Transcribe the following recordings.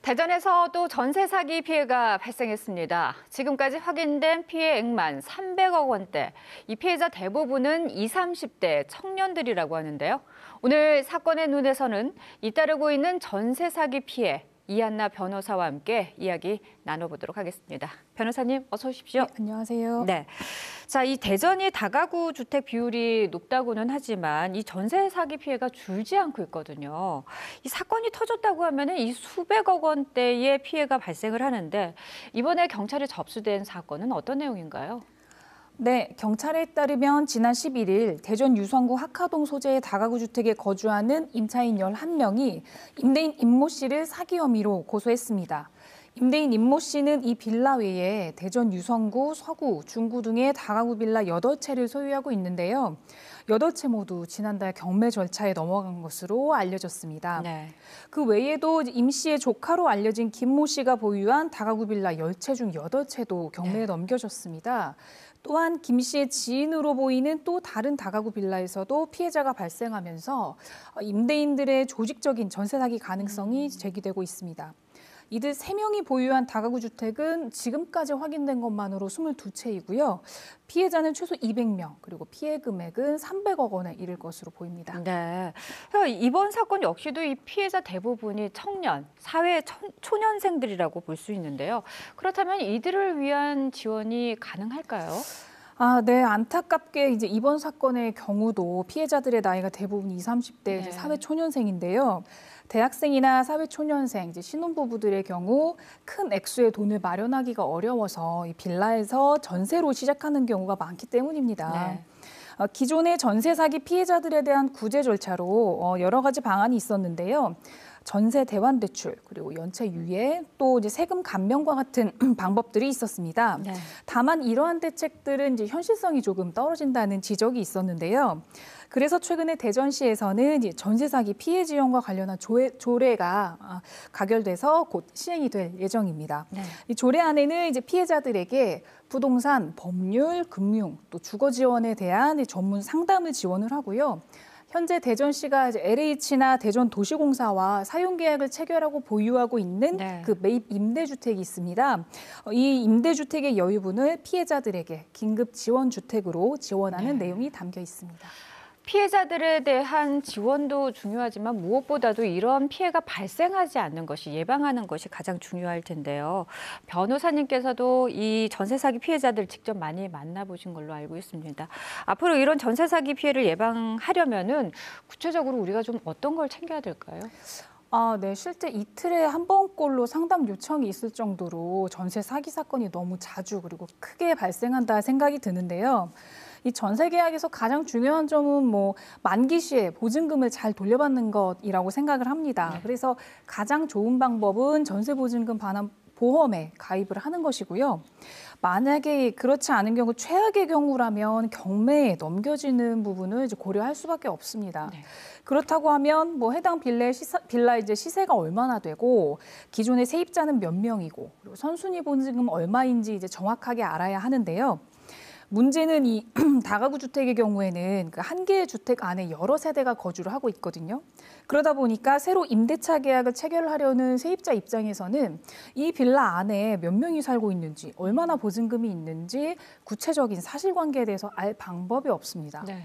대전에서 또 전세 사기 피해가 발생했습니다. 지금까지 확인된 피해액만 300억 원대. 이 피해자 대부분은 20, 30대 청년들이라고 하는데요. 오늘 사건의 눈에서는 잇따르고 있는 전세 사기 피해, 이한나 변호사와 함께 이야기 나눠보도록 하겠습니다. 변호사님, 어서 오십시오. 네, 안녕하세요. 네. 자, 이 대전이 다가구 주택 비율이 높다고는 하지만 이 전세 사기 피해가 줄지 않고 있거든요. 이 사건이 터졌다고 하면은 이 수백억 원대의 피해가 발생을 하는데 이번에 경찰에 접수된 사건은 어떤 내용인가요? 네, 경찰에 따르면 지난 11일 대전 유성구 학하동 소재의 다가구 주택에 거주하는 임차인 11명이 임대인 임모 씨를 사기 혐의로 고소했습니다. 임대인 임모 씨는 이 빌라 외에 대전 유성구, 서구, 중구 등의 다가구 빌라 8채를 소유하고 있는데요. 8채 모두 지난달 경매 절차에 넘어간 것으로 알려졌습니다. 네. 그 외에도 임 씨의 조카로 알려진 김모 씨가 보유한 다가구 빌라 10채 중 8채도 경매에 넘겨졌습니다. 또한 김 씨의 지인으로 보이는 또 다른 다가구 빌라에서도 피해자가 발생하면서 임대인들의 조직적인 전세 사기 가능성이 제기되고 있습니다. 이들 3명이 보유한 다가구 주택은 지금까지 확인된 것만으로 22채이고요. 피해자는 최소 200명, 그리고 피해 금액은 300억 원에 이를 것으로 보입니다. 네. 이번 사건 역시도 이 피해자 대부분이 청년, 사회 초년생들이라고 볼 수 있는데요. 그렇다면 이들을 위한 지원이 가능할까요? 네. 안타깝게 이제 이번 사건의 경우도 피해자들의 나이가 대부분 20, 30대 네. 사회 초년생인데요. 대학생이나 사회 초년생, 이제 신혼부부들의 경우 큰 액수의 돈을 마련하기가 어려워서 이 빌라에서 전세로 시작하는 경우가 많기 때문입니다. 네. 기존의 전세 사기 피해자들에 대한 구제 절차로 여러 가지 방안이 있었는데요. 전세 대환 대출, 그리고 연체 유예, 또 이제 세금 감면과 같은 방법들이 있었습니다. 네. 다만 이러한 대책들은 이제 현실성이 조금 떨어진다는 지적이 있었는데요. 그래서 최근에 대전시에서는 이제 전세 사기 피해 지원과 관련한 조례가 가결돼서 곧 시행이 될 예정입니다. 네. 이 조례 안에는 이제 피해자들에게 부동산, 법률, 금융, 또 주거 지원에 대한 전문 상담을 지원을 하고요. 현재 대전시가 이제 LH나 대전도시공사와 사용계약을 체결하고 보유하고 있는 네. 그 매입 임대주택이 있습니다. 이 임대주택의 여유분을 피해자들에게 긴급 지원주택으로 지원하는 내용이 담겨 있습니다. 피해자들에 대한 지원도 중요하지만 무엇보다도 이런 피해가 발생하지 않는 것이, 예방하는 것이 가장 중요할 텐데요. 변호사님께서도 이 전세 사기 피해자들 직접 많이 만나보신 걸로 알고 있습니다. 앞으로 이런 전세 사기 피해를 예방하려면은 구체적으로 우리가 좀 어떤 걸 챙겨야 될까요? 네. 실제 이틀에 한 번꼴로 상담 요청이 있을 정도로 전세 사기 사건이 너무 자주 그리고 크게 발생한다 생각이 드는데요. 이 전세 계약에서 가장 중요한 점은 만기 시에 보증금을 잘 돌려받는 것이라고 생각을 합니다. 그래서 가장 좋은 방법은 전세 보증금 반환 보험에 가입을 하는 것이고요. 만약에 그렇지 않은 경우, 최악의 경우라면 경매에 넘겨지는 부분을 이제 고려할 수밖에 없습니다. 네. 그렇다고 하면 해당 빌라 이제 시세가 얼마나 되고 기존의 세입자는 몇 명이고 그리고 선순위 보증금 얼마인지 이제 정확하게 알아야 하는데요. 문제는 이 다가구 주택의 경우에는 그 한 개의 주택 안에 여러 세대가 거주를 하고 있거든요. 그러다 보니까 새로 임대차 계약을 체결하려는 세입자 입장에서는 이 빌라 안에 몇 명이 살고 있는지, 얼마나 보증금이 있는지 구체적인 사실관계에 대해서 알 방법이 없습니다. 네.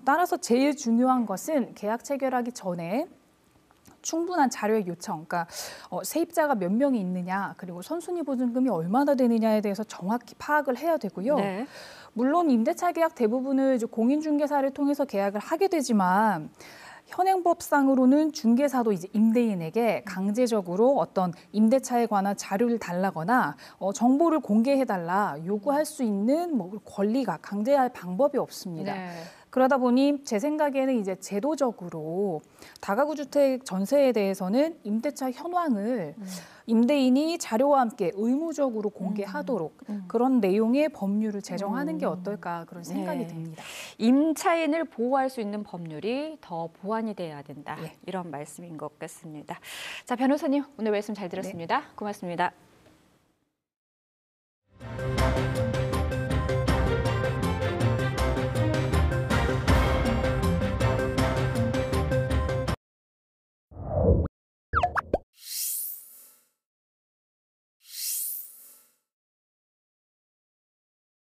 따라서 제일 중요한 것은 계약 체결하기 전에 충분한 자료의 요청, 그러니까 세입자가 몇 명이 있느냐, 그리고 선순위 보증금이 얼마나 되느냐에 대해서 정확히 파악을 해야 되고요. 네. 물론 임대차 계약 대부분을 이제 공인중개사를 통해서 계약을 하게 되지만 현행법상으로는 중개사도 이제 임대인에게 강제적으로 어떤 임대차에 관한 자료를 달라거나 정보를 공개해달라 요구할 수 있는 권리가 강제할 방법이 없습니다. 네. 그러다 보니 제 생각에는 이제 제도적으로 다가구 주택 전세에 대해서는 임대차 현황을 임대인이 자료와 함께 의무적으로 공개하도록 그런 내용의 법률을 제정하는 게 어떨까 그런 생각이 듭니다. 임차인을 보호할 수 있는 법률이 더 보완이 돼야 된다. 이런 말씀인 것 같습니다. 자, 변호사님 오늘 말씀 잘 들었습니다. 고맙습니다.